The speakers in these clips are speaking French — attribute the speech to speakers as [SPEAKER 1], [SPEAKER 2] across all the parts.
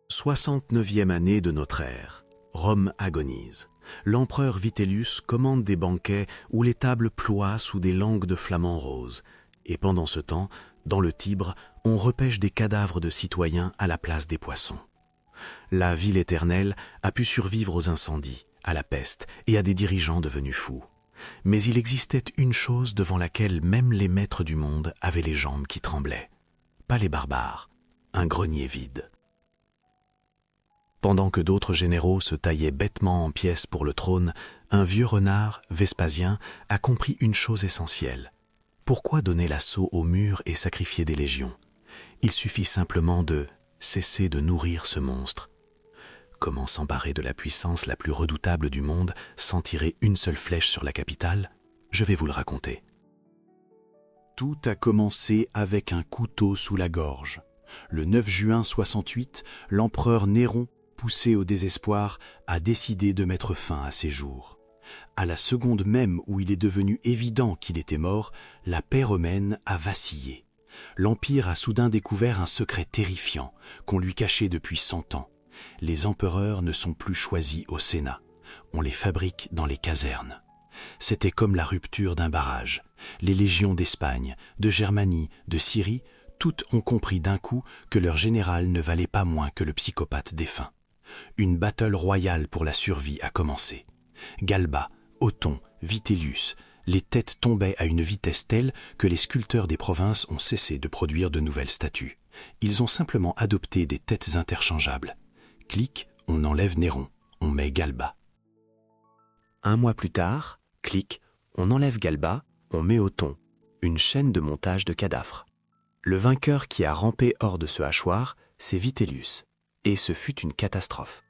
[SPEAKER 1] 69e année de notre ère. Rome agonise. L'empereur Vitellius commande des banquets où les tables ploient sous des langues de flamants roses. Et pendant ce temps, dans le Tibre, on repêche des cadavres de citoyens à la place des poissons. La ville éternelle a pu survivre aux incendies, à la peste et à des dirigeants devenus fous. Mais il existait une chose devant laquelle même les maîtres du monde avaient les jambes qui tremblaient. Pas les barbares, un grenier vide. Pendant que d'autres généraux se taillaient bêtement en pièces pour le trône, un vieux renard, Vespasien, a compris une chose essentielle. Pourquoi donner l'assaut au mur et sacrifier des légions? Il suffit simplement de cesser de nourrir ce monstre. Comment s'emparer de la puissance la plus redoutable du monde sans tirer une seule flèche sur la capitale? Je vais vous le raconter.
[SPEAKER 2] Tout a commencé avec un couteau sous la gorge. Le 9 juin 68, l'empereur Néron, poussé au désespoir, a décidé de mettre fin à ses jours. À la seconde même où il est devenu évident qu'il était mort, la paix romaine a vacillé. L'Empire a soudain découvert un secret terrifiant qu'on lui cachait depuis 100 ans. Les empereurs ne sont plus choisis au Sénat. On les fabrique dans les casernes. C'était comme la rupture d'un barrage. Les légions d'Espagne, de Germanie, de Syrie, toutes ont compris d'un coup que leur général ne valait pas moins que le psychopathe défunt. Une bataille royale pour la survie a commencé. Galba, Othon, Vitellius, les têtes tombaient à une vitesse telle que les sculpteurs des provinces ont cessé de produire de nouvelles statues. Ils ont simplement adopté des têtes interchangeables. Clic, on enlève Néron, on met Galba.
[SPEAKER 3] Un mois plus tard, clic, on enlève Galba, on met Othon, une chaîne de montage de cadavres. Le vainqueur qui a rampé hors de ce hachoir, c'est Vitellius. Et ce fut une catastrophe.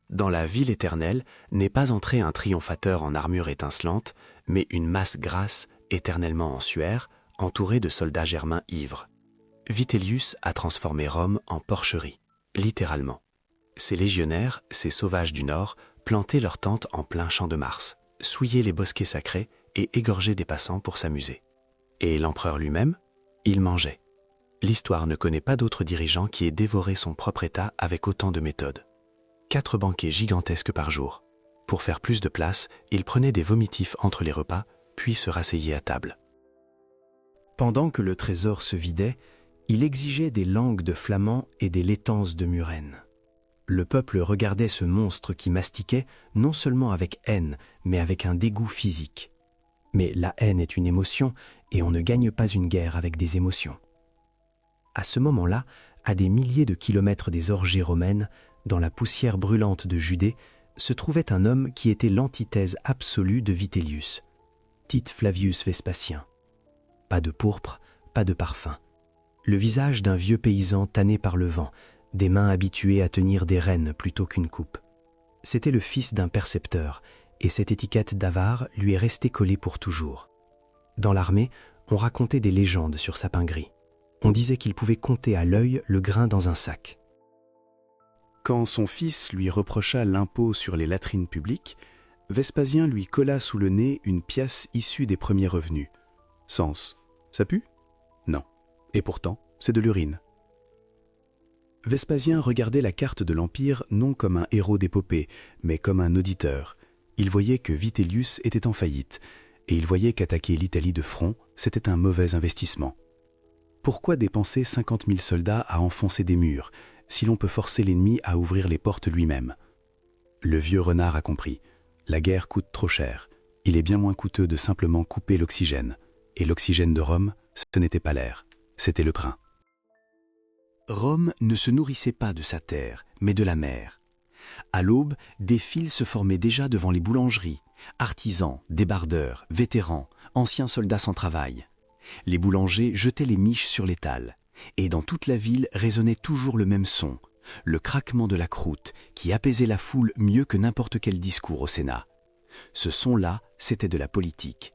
[SPEAKER 3] Dans la ville éternelle n'est pas entré un triomphateur en armure étincelante, mais une masse grasse, éternellement en suaire, entourée de soldats germains ivres. Vitellius a transformé Rome en porcherie, littéralement. Ces légionnaires, ces sauvages du Nord, plantaient leurs tentes en plein champ de Mars, souillaient les bosquets sacrés et égorgeaient des passants pour s'amuser. Et l'empereur lui-même, il mangeait. L'histoire ne connaît pas d'autre dirigeant qui ait dévoré son propre État avec autant de méthode. 4 banquets gigantesques par jour. Pour faire plus de place, il prenait des vomitifs entre les repas, puis se rasseyait à table. Pendant que le trésor se vidait, il exigeait des langues de flamand et des laitances de murène. Le peuple regardait ce monstre qui mastiquait non seulement avec haine, mais avec un dégoût physique. Mais la haine est une émotion, et on ne gagne pas une guerre avec des émotions. À ce moment-là, à des milliers de kilomètres des orgées romaines, dans la poussière brûlante de Judée, se trouvait un homme qui était l'antithèse absolue de Vitellius, Tite Flavius Vespasien. Pas de pourpre, pas de parfum. Le visage d'un vieux paysan tanné par le vent, des mains habituées à tenir des rênes plutôt qu'une coupe. C'était le fils d'un percepteur, et cette étiquette d'avare lui est restée collée pour toujours. Dans l'armée, on racontait des légendes sur sa pingerie. On disait qu'il pouvait compter à l'œil le grain dans un sac. Quand son fils lui reprocha l'impôt sur les latrines publiques, Vespasien lui colla sous le nez une pièce issue des premiers revenus. Sens, ça pue? Non. Et pourtant, c'est de l'urine. Vespasien regardait la carte de l'Empire non comme un héros d'épopée, mais comme un auditeur. Il voyait que Vitellius était en faillite, et il voyait qu'attaquer l'Italie de front, c'était un mauvais investissement. Pourquoi dépenser 50 000 soldats à enfoncer des murs, si l'on peut forcer l'ennemi à ouvrir les portes lui-même? Le vieux renard a compris. La guerre coûte trop cher. Il est bien moins coûteux de simplement couper l'oxygène. Et l'oxygène de Rome, ce n'était pas l'air, c'était le pain. Rome ne se nourrissait pas de sa terre, mais de la mer. À l'aube, des files se formaient déjà devant les boulangeries. Artisans, débardeurs, vétérans, anciens soldats sans travail. Les boulangers jetaient les miches sur l'étal. Et dans toute la ville résonnait toujours le même son, le craquement de la croûte qui apaisait la foule mieux que n'importe quel discours au Sénat. Ce son-là, c'était de la politique.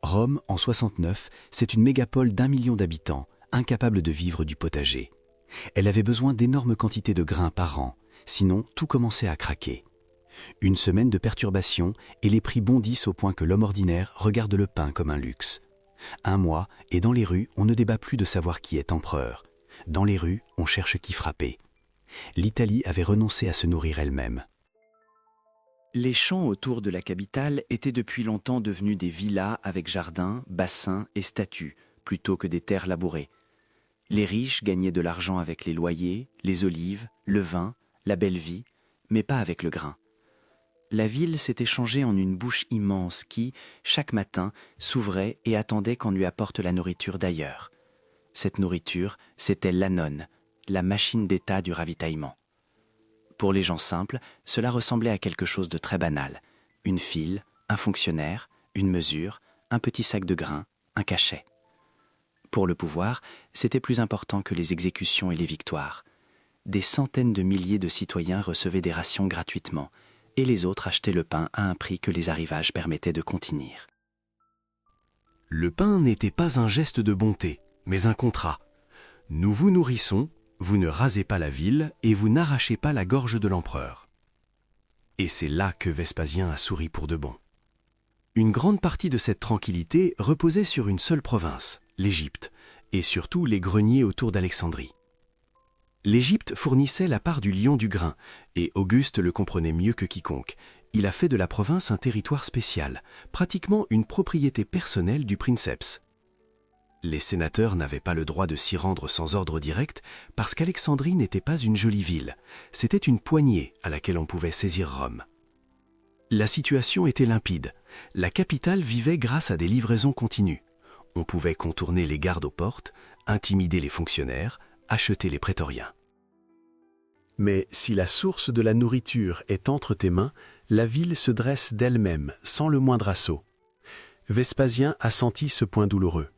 [SPEAKER 3] Rome, en 69, c'est une mégapole d'1 million d'habitants, incapable de vivre du potager. Elle avait besoin d'énormes quantités de grains par an, sinon tout commençait à craquer. Une semaine de perturbations et les prix bondissent au point que l'homme ordinaire regarde le pain comme un luxe. Un mois, et dans les rues, on ne débat plus de savoir qui est empereur. Dans les rues, on cherche qui frapper.
[SPEAKER 2] l'Italie avait renoncé à se nourrir elle-même.
[SPEAKER 3] Les champs autour de la capitale étaient depuis longtemps devenus des villas avec jardins, bassins et statues, plutôt que des terres labourées. Les riches gagnaient de l'argent avec les loyers, les olives, le vin, la belle vie, mais pas avec le grain. La ville s'était changée en une bouche immense qui, chaque matin, s'ouvrait et attendait qu'on lui apporte la nourriture d'ailleurs. Cette nourriture, c'était l'annone, la machine d'État du ravitaillement. Pour les gens simples, cela ressemblait à quelque chose de très banal. Une file, un fonctionnaire, une mesure, un petit sac de grains, un cachet. Pour le pouvoir, c'était plus important que les exécutions et les victoires. Des centaines de milliers de citoyens recevaient des rations gratuitement, et les autres achetaient le pain à un prix que les arrivages permettaient de contenir.
[SPEAKER 2] Le pain n'était pas un geste de bonté, mais un contrat. Nous vous nourrissons, vous ne rasez pas la ville et vous n'arrachez pas la gorge de l'empereur. Et c'est là que Vespasien a souri pour de bon. Une grande partie de cette tranquillité reposait sur une seule province, l'Égypte, et surtout les greniers autour d'Alexandrie. L'Égypte fournissait la part du lion du grain, et Auguste le comprenait mieux que quiconque. Il a fait de la province un territoire spécial, pratiquement une propriété personnelle du princeps. Les sénateurs n'avaient pas le droit de s'y rendre sans ordre direct parce qu'Alexandrie n'était pas une jolie ville. C'était une poignée à laquelle on pouvait saisir Rome. La situation était limpide. La capitale vivait grâce à des livraisons continues. On pouvait contourner les gardes aux portes, intimider les fonctionnaires, acheter les prétoriens.
[SPEAKER 1] Mais si la source de la nourriture est entre tes mains, la ville se dresse d'elle-même, sans le moindre assaut. Vespasien a senti ce point douloureux.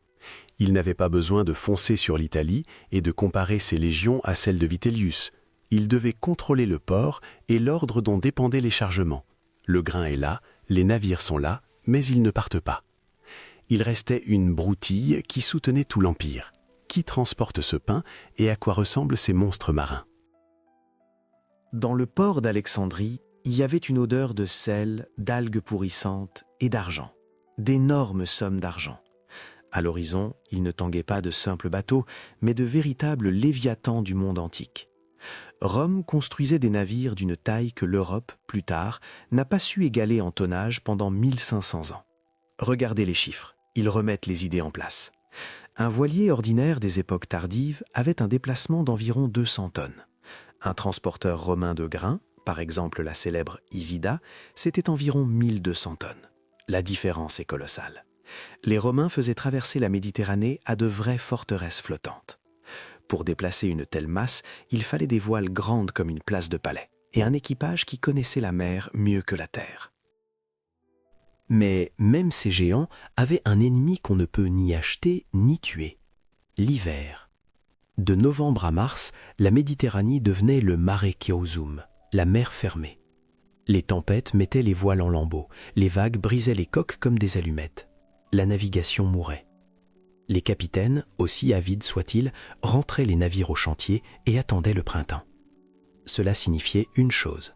[SPEAKER 1] Il n'avait pas besoin de foncer sur l'Italie et de comparer ses légions à celles de Vitellius. Il devait contrôler le port et l'ordre dont dépendaient les chargements. Le grain est là, les navires sont là, mais ils ne partent pas. Il restait une broutille qui soutenait tout l'Empire. Qui transporte ce pain et à quoi ressemblent ces monstres marins?
[SPEAKER 3] Dans le port d'Alexandrie, il y avait une odeur de sel, d'algues pourrissantes et d'argent. D'énormes sommes d'argent. À l'horizon, il ne tanguait pas de simples bateaux, mais de véritables léviathans du monde antique. Rome construisait des navires d'une taille que l'Europe, plus tard, n'a pas su égaler en tonnage pendant 1500 ans. Regardez les chiffres, ils remettent les idées en place. Un voilier ordinaire des époques tardives avait un déplacement d'environ 200 tonnes. Un transporteur romain de grains, par exemple la célèbre Isida, c'était environ 1200 tonnes. La différence est colossale. Les Romains faisaient traverser la Méditerranée à de vraies forteresses flottantes. Pour déplacer une telle masse, il fallait des voiles grandes comme une place de palais et un équipage qui connaissait la mer mieux que la terre. Mais même ces géants avaient un ennemi qu'on ne peut ni acheter ni tuer, l'hiver. De novembre à mars, la Méditerranée devenait le mare chiosum, la mer fermée. Les tempêtes mettaient les voiles en lambeaux, les vagues brisaient les coques comme des allumettes. La navigation mourait. Les capitaines, aussi avides soient-ils, rentraient les navires au chantier et attendaient le printemps. Cela signifiait une chose.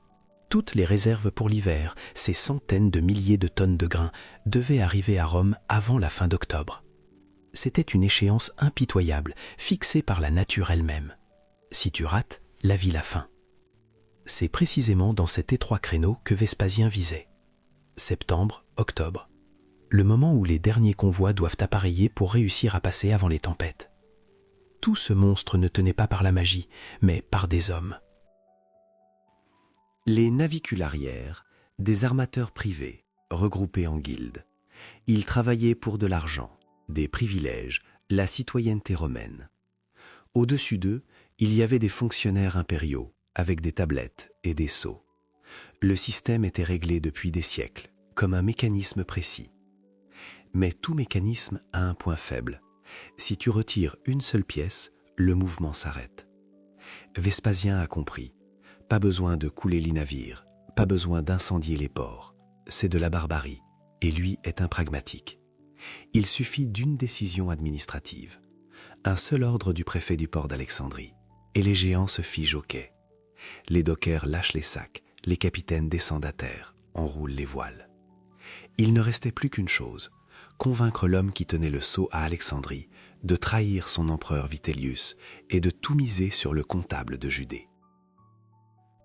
[SPEAKER 3] Toutes les réserves pour l'hiver, ces centaines de milliers de tonnes de grains, devaient arriver à Rome avant la fin d'octobre. C'était une échéance impitoyable, fixée par la nature elle-même. Si tu rates, la ville a faim. C'est précisément dans cet étroit créneau que Vespasien visait. Septembre, octobre. Le moment où les derniers convois doivent appareiller pour réussir à passer avant les tempêtes. Tout ce monstre ne tenait pas par la magie, mais par des hommes. Les navicularières, des armateurs privés, regroupés en guildes. Ils travaillaient pour de l'argent, des privilèges, la citoyenneté romaine. Au-dessus d'eux, il y avait des fonctionnaires impériaux, avec des tablettes et des sceaux. Le système était réglé depuis des siècles, comme un mécanisme précis. Mais tout mécanisme a un point faible. Si tu retires une seule pièce, le mouvement s'arrête. Vespasien a compris. Pas besoin de couler les navires, pas besoin d'incendier les ports. C'est de la barbarie, et lui est un pragmatique. Il suffit d'une décision administrative. Un seul ordre du préfet du port d'Alexandrie, et les géants se figent au quai. Les dockers lâchent les sacs, les capitaines descendent à terre, enroulent les voiles. Il ne restait plus qu'une chose, convaincre l'homme qui tenait le sceau à Alexandrie de trahir son empereur Vitellius et de tout miser sur le comptable de Judée.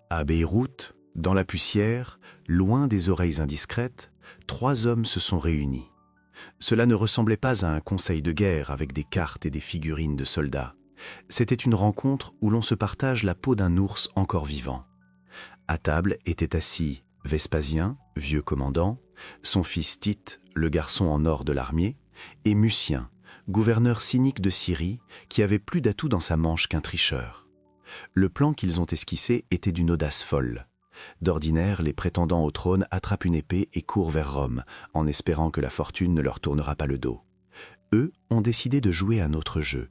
[SPEAKER 2] À Beyrouth, dans la poussière, loin des oreilles indiscrètes, 3 hommes se sont réunis. Cela ne ressemblait pas à un conseil de guerre avec des cartes et des figurines de soldats. C'était une rencontre où l'on se partage la peau d'un ours encore vivant. À table étaient assis Vespasien, vieux commandant, son fils Tite, le garçon en or de l'armier, et Mucien, gouverneur cynique de Syrie, qui avait plus d'atouts dans sa manche qu'un tricheur. Le plan qu'ils ont esquissé était d'une audace folle. D'ordinaire, les prétendants au trône attrapent une épée et courent vers Rome, en espérant que la fortune ne leur tournera pas le dos. Eux ont décidé de jouer un autre jeu.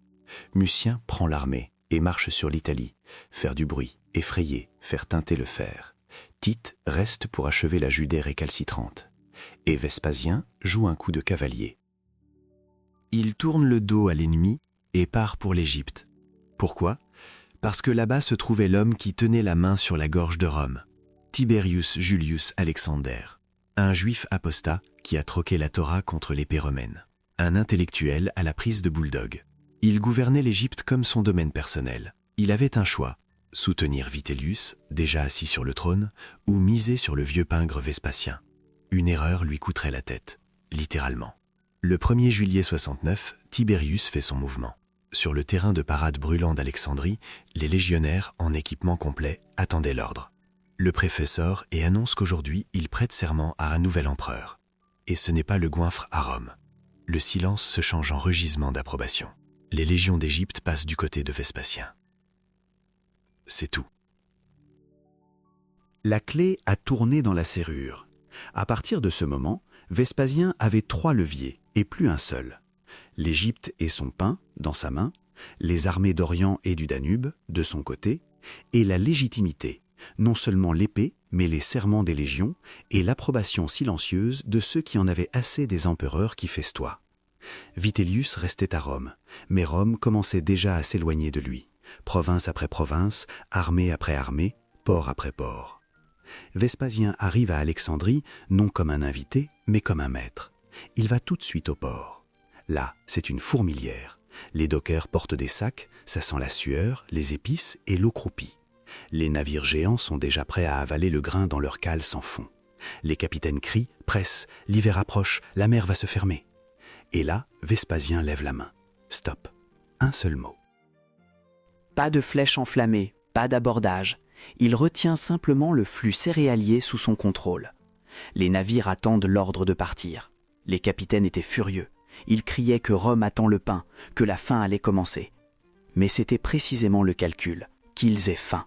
[SPEAKER 2] Mucien prend l'armée et marche sur l'Italie, faire du bruit, effrayer, faire teinter le fer. Tite reste pour achever la Judée récalcitrante. Et Vespasien joue un coup de cavalier. Il tourne le dos à l'ennemi et part pour l'Égypte. Pourquoi ? Parce que là-bas se trouvait l'homme qui tenait la main sur la gorge de Rome, Tiberius Julius Alexander, un juif apostat qui a troqué la Torah contre l'épée romaine, un intellectuel à la prise de bulldog. Il gouvernait l'Égypte comme son domaine personnel. Il avait un choix, soutenir Vitellius, déjà assis sur le trône, ou miser sur le vieux pingre Vespasien. Une erreur lui coûterait la tête, littéralement. Le 1er juillet 69, Tiberius fait son mouvement. Sur le terrain de parade brûlant d'Alexandrie, les légionnaires, en équipement complet, attendaient l'ordre. Le préfet sort et annonce qu'aujourd'hui, il prête serment à un nouvel empereur. Et ce n'est pas le goinfre à Rome. Le silence se change en rugissement d'approbation. Les légions d'Égypte passent du côté de Vespasien. C'est tout. La clé a tourné dans la serrure. À partir de ce moment, Vespasien avait 3 leviers et plus un seul. L'Égypte et son pain, dans sa main, les armées d'Orient et du Danube, de son côté, et la légitimité, non seulement l'épée, mais les serments des légions et l'approbation silencieuse de ceux qui en avaient assez des empereurs qui festoient. Vitellius restait à Rome, mais Rome commençait déjà à s'éloigner de lui, province après province, armée après armée, port après port. Vespasien arrive à Alexandrie non comme un invité, mais comme un maître. Il va tout de suite au port. Là, c'est une fourmilière. Les dockers portent des sacs, ça sent la sueur, les épices et l'eau croupie. Les navires géants sont déjà prêts à avaler le grain dans leurs cales sans fond. Les capitaines crient, pressent, l'hiver approche, la mer va se fermer. Et là, Vespasien lève la main. Stop. Un seul mot.
[SPEAKER 4] Pas de flèches enflammées, pas d'abordage. Il retient simplement le flux céréalier sous son contrôle. Les navires attendent l'ordre de partir. Les capitaines étaient furieux. Ils criaient que Rome attend le pain, que la faim allait commencer. Mais c'était précisément le calcul, qu'ils aient faim.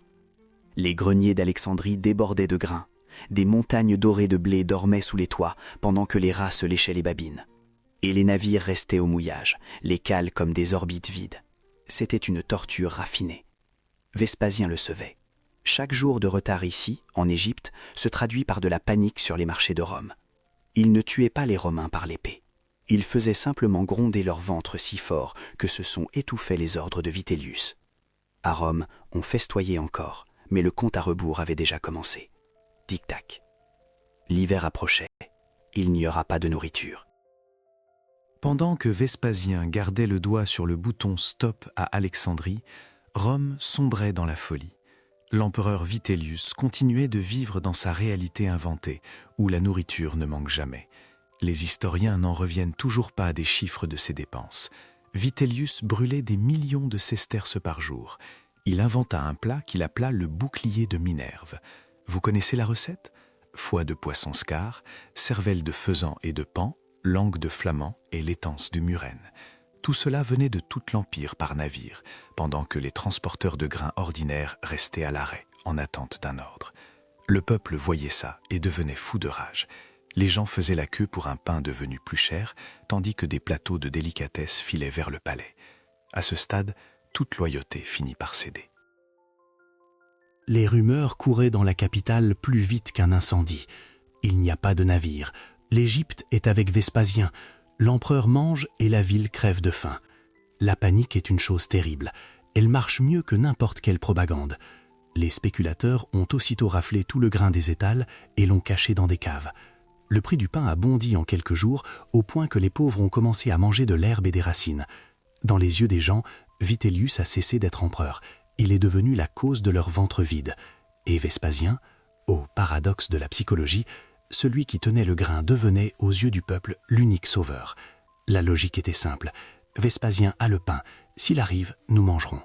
[SPEAKER 4] Les greniers d'Alexandrie débordaient de grains. Des montagnes dorées de blé dormaient sous les toits, pendant que les rats se léchaient les babines. Et les navires restaient au mouillage, les cales comme des orbites vides. C'était une torture raffinée. Vespasien le savait. Chaque jour de retard ici, en Égypte, se traduit par de la panique sur les marchés de Rome. Il ne tuait pas les Romains par l'épée. Il faisait simplement gronder leur ventre si fort que se sont étouffés les ordres de Vitellius. À Rome, on festoyait encore, mais le compte à rebours avait déjà commencé. Tic-tac. L'hiver approchait. Il n'y aura pas de nourriture.
[SPEAKER 2] Pendant que Vespasien gardait le doigt sur le bouton « Stop » à Alexandrie, Rome sombrait dans la folie. L'empereur Vitellius continuait de vivre dans sa réalité inventée, où la nourriture ne manque jamais. Les historiens n'en reviennent toujours pas des chiffres de ses dépenses. Vitellius brûlait des millions de sesterces par jour. Il inventa un plat qu'il appela le bouclier de Minerve. Vous connaissez la recette ? Foie de poisson scar, cervelle de faisan et de paon, langue de flamand et laitance de murène. Tout cela venait de tout l'Empire par navire, pendant que les transporteurs de grains ordinaires restaient à l'arrêt, en attente d'un ordre. Le peuple voyait ça et devenait fou de rage. Les gens faisaient la queue pour un pain devenu plus cher, tandis que des plateaux de délicatesse filaient vers le palais. À ce stade, toute loyauté finit par céder.
[SPEAKER 5] Les rumeurs couraient dans la capitale plus vite qu'un incendie. Il n'y a pas de navire. L'Égypte est avec Vespasien. L'empereur mange et la ville crève de faim. La panique est une chose terrible. Elle marche mieux que n'importe quelle propagande. Les spéculateurs ont aussitôt raflé tout le grain des étals et l'ont caché dans des caves. Le prix du pain a bondi en quelques jours, au point que les pauvres ont commencé à manger de l'herbe et des racines. Dans les yeux des gens, Vitellius a cessé d'être empereur. Il est devenu la cause de leur ventre vide. et Vespasien, ô paradoxe de la psychologie, celui qui tenait le grain devenait, aux yeux du peuple, l'unique sauveur. La logique était simple. Vespasien a le pain. S'il arrive, nous mangerons.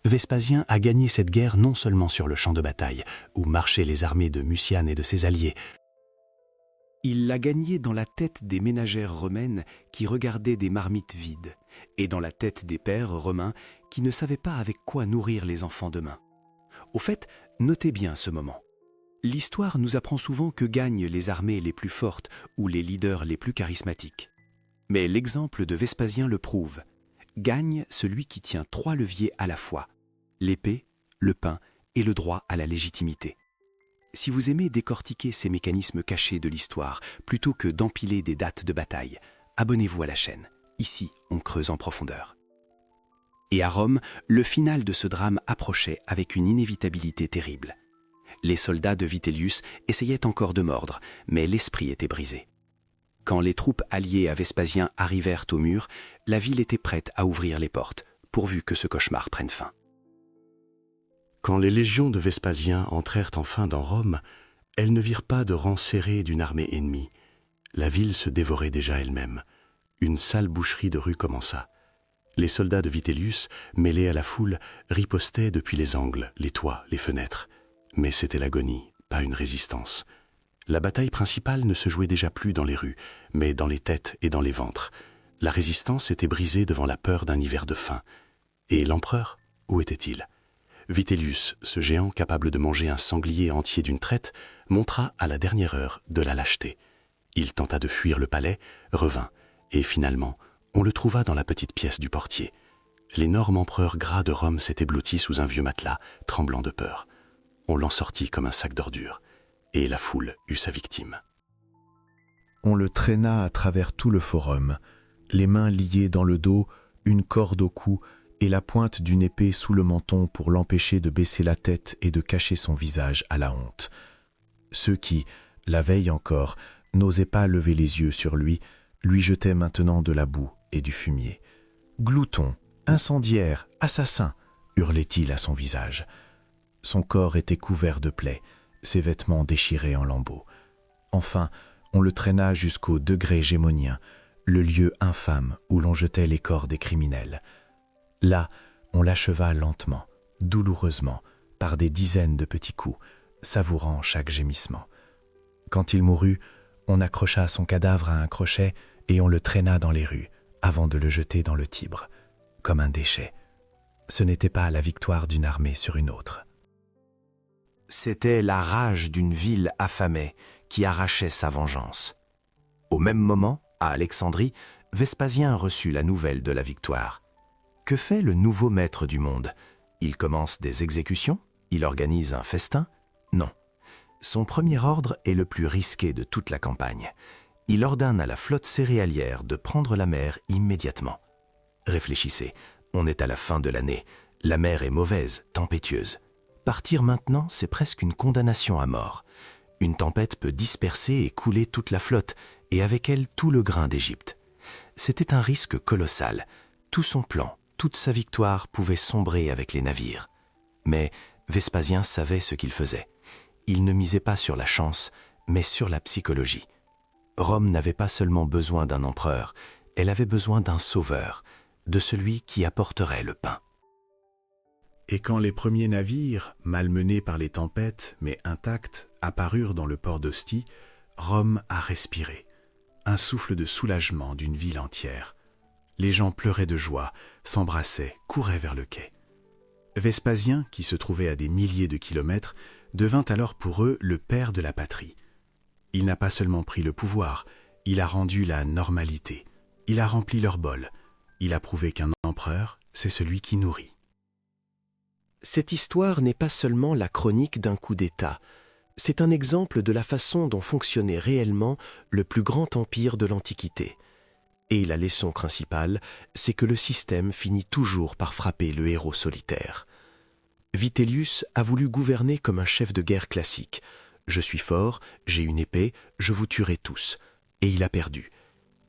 [SPEAKER 5] Vespasien a gagné cette guerre non seulement sur le champ de bataille, où marchaient les armées de Muciane et de ses alliés. Il l'a gagnée dans la tête des ménagères romaines qui regardaient des marmites vides, et dans la tête des pères romains qui ne savaient pas avec quoi nourrir les enfants demain. Au fait, notez bien ce moment. L'histoire nous apprend souvent que gagnent les armées les plus fortes ou les leaders les plus charismatiques. Mais l'exemple de Vespasien le prouve. Gagne celui qui tient 3 leviers à la fois, l'épée, le pain et le droit à la légitimité. Si vous aimez décortiquer ces mécanismes cachés de l'histoire plutôt que d'empiler des dates de bataille, abonnez-vous à la chaîne. Ici, on creuse en profondeur. Et à Rome, le final de ce drame approchait avec une inévitabilité terrible. Les soldats de Vitellius essayaient encore de mordre, mais l'esprit était brisé. Quand les troupes alliées à Vespasien arrivèrent au mur, la ville était prête à ouvrir les portes, pourvu que ce cauchemar prenne fin.
[SPEAKER 2] Quand les légions de Vespasien entrèrent enfin dans Rome, elles ne virent pas de rang serré d'une armée ennemie. La ville se dévorait déjà elle-même. Une sale boucherie de rue commença. Les soldats de Vitellius, mêlés à la foule, ripostaient depuis les angles, les toits, les fenêtres. Mais c'était l'agonie, pas une résistance. La bataille principale ne se jouait déjà plus dans les rues, mais dans les têtes et dans les ventres. La résistance était brisée devant la peur d'un hiver de faim. Et l'empereur, où était-il ? Vitellius, ce géant capable de manger un sanglier entier d'une traite, montra à la dernière heure de la lâcheté. Il tenta de fuir le palais, revint, et finalement, on le trouva dans la petite pièce du portier. L'énorme empereur gras de Rome s'était blotti sous un vieux matelas, tremblant de peur. On l'en sortit comme un sac d'ordures, et la foule eut sa victime.
[SPEAKER 1] On le traîna à travers tout le forum, les mains liées dans le dos, une corde au cou et la pointe d'une épée sous le menton pour l'empêcher de baisser la tête et de cacher son visage à la honte. Ceux qui, la veille encore, n'osaient pas lever les yeux sur lui jetaient maintenant de la boue et du fumier. « Glouton, incendiaire, assassin !» hurlait-il à son visage. Son corps était couvert de plaies, ses vêtements déchirés en lambeaux. Enfin, on le traîna jusqu'au degré gémonien, le lieu infâme où l'on jetait les corps des criminels. Là, on l'acheva lentement, douloureusement, par des dizaines de petits coups, savourant chaque gémissement. Quand il mourut, on accrocha son cadavre à un crochet et on le traîna dans les rues, avant de le jeter dans le Tibre, comme un déchet. Ce n'était pas la victoire d'une armée sur une autre.
[SPEAKER 3] C'était la rage d'une ville affamée qui arrachait sa vengeance. Au même moment, à Alexandrie, Vespasien reçut la nouvelle de la victoire. Que fait le nouveau maître du monde ? Il commence des exécutions ? Il organise un festin ? Non. Son premier ordre est le plus risqué de toute la campagne. Il ordonne à la flotte céréalière de prendre la mer immédiatement. Réfléchissez, on est à la fin de l'année. La mer est mauvaise, tempétueuse. Partir maintenant, c'est presque une condamnation à mort. Une tempête peut disperser et couler toute la flotte, et avec elle tout le grain d'Égypte. C'était un risque colossal. Tout son plan, toute sa victoire pouvait sombrer avec les navires. Mais Vespasien savait ce qu'il faisait. Il ne misait pas sur la chance, mais sur la psychologie. Rome n'avait pas seulement besoin d'un empereur, elle avait besoin d'un sauveur, de celui qui apporterait le pain.
[SPEAKER 1] Et quand les premiers navires, malmenés par les tempêtes, mais intacts, apparurent dans le port d'Ostie, Rome a respiré. Un souffle de soulagement d'une ville entière. Les gens pleuraient de joie, s'embrassaient, couraient vers le quai. Vespasien, qui se trouvait à des milliers de kilomètres, devint alors pour eux le père de la patrie. Il n'a pas seulement pris le pouvoir, il a rendu la normalité. Il a rempli leur bol. Il a prouvé qu'un empereur, c'est celui qui nourrit.
[SPEAKER 3] Cette histoire n'est pas seulement la chronique d'un coup d'État. C'est un exemple de la façon dont fonctionnait réellement le plus grand empire de l'Antiquité. Et la leçon principale, c'est que le système finit toujours par frapper le héros solitaire. Vitellius a voulu gouverner comme un chef de guerre classique. Je suis fort, j'ai une épée, je vous tuerai tous. Et il a perdu.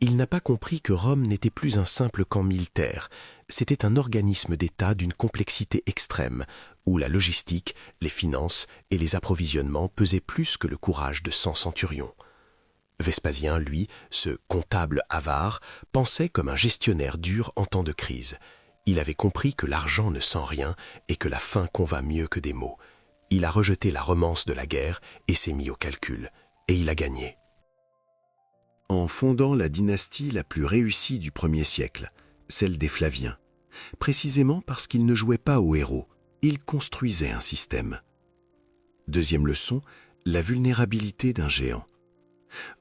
[SPEAKER 3] Il n'a pas compris que Rome n'était plus un simple camp militaire. C'était un organisme d'État d'une complexité extrême, où la logistique, les finances et les approvisionnements pesaient plus que le courage de 100 centurions. Vespasien, lui, ce comptable avare, pensait comme un gestionnaire dur en temps de crise. Il avait compris que l'argent ne sent rien et que la faim convainc mieux que des mots. Il a rejeté la romance de la guerre et s'est mis au calcul. Et il a gagné.
[SPEAKER 1] En fondant la dynastie la plus réussie du 1er siècle, celle des Flaviens, précisément parce qu'ils ne jouaient pas au héros, ils construisaient un système. Deuxième leçon, la vulnérabilité d'un géant.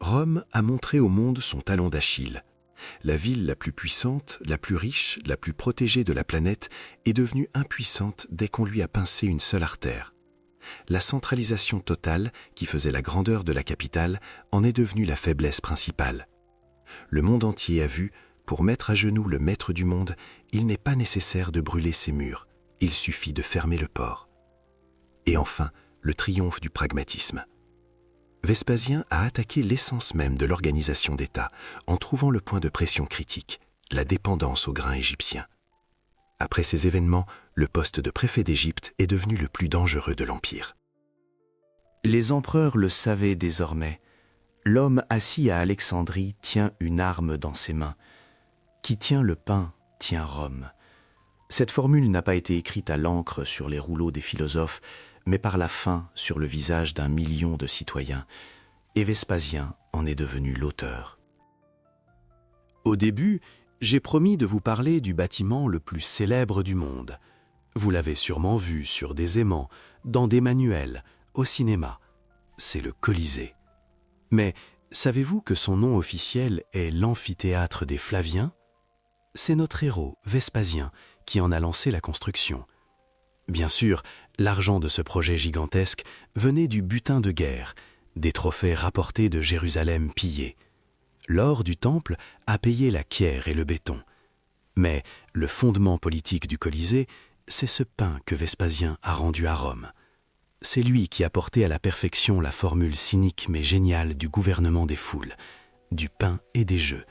[SPEAKER 1] Rome a montré au monde son talon d'Achille. La ville la plus puissante, la plus riche, la plus protégée de la planète est devenue impuissante dès qu'on lui a pincé une seule artère. La centralisation totale, qui faisait la grandeur de la capitale, en est devenue la faiblesse principale. Le monde entier a vu, pour mettre à genoux le maître du monde, il n'est pas nécessaire de brûler ses murs, il suffit de fermer le port. Et enfin, le triomphe du pragmatisme. Vespasien a attaqué l'essence même de l'organisation d'État en trouvant le point de pression critique, la dépendance au grain égyptien. Après ces événements, le poste de préfet d'Égypte est devenu le plus dangereux de l'Empire.
[SPEAKER 4] Les empereurs le savaient désormais. L'homme assis à Alexandrie tient une arme dans ses mains. Qui tient le pain, tient Rome. Cette formule n'a pas été écrite à l'encre sur les rouleaux des philosophes, mais par la faim sur le visage d'1 million de citoyens. Et Vespasien en est devenu l'auteur.
[SPEAKER 5] Au début, j'ai promis de vous parler du bâtiment le plus célèbre du monde. Vous l'avez sûrement vu sur des aimants, dans des manuels, au cinéma. C'est le Colisée. Mais savez-vous que son nom officiel est l'amphithéâtre des Flaviens ? C'est notre héros, Vespasien, qui en a lancé la construction. Bien sûr, l'argent de ce projet gigantesque venait du butin de guerre, des trophées rapportés de Jérusalem pillés. L'or du temple a payé la pierre et le béton. Mais le fondement politique du Colisée, c'est ce pain que Vespasien a rendu à Rome. C'est lui qui a porté à la perfection la formule cynique mais géniale du gouvernement des foules, du pain et des jeux,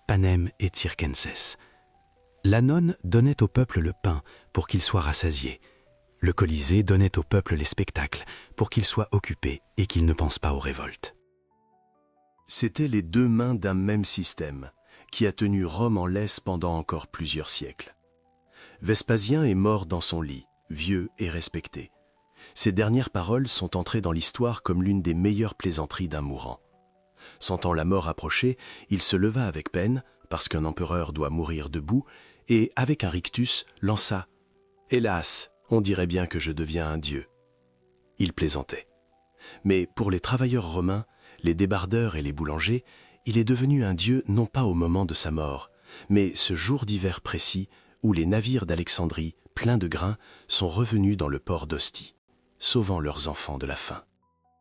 [SPEAKER 5] panem et circenses. La nonne donnait au peuple le pain pour qu'il soit rassasié. Le Colisée donnait au peuple les spectacles pour qu'il soit occupé et qu'il ne pense pas aux révoltes.
[SPEAKER 3] C'étaient les deux mains d'un même système qui a tenu Rome en laisse pendant encore plusieurs siècles. Vespasien est mort dans son lit, vieux et respecté. Ses dernières paroles sont entrées dans l'histoire comme l'une des meilleures plaisanteries d'un mourant. Sentant la mort approcher, il se leva avec peine, parce qu'un empereur doit mourir debout, et, avec un rictus, lança « Hélas, on dirait bien que je deviens un dieu ». Il plaisantait. Mais pour les travailleurs romains, les débardeurs et les boulangers, il est devenu un dieu non pas au moment de sa mort, mais ce jour d'hiver précis où les navires d'Alexandrie, pleins de grains, sont revenus dans le port d'Ostie, sauvant leurs enfants de la faim.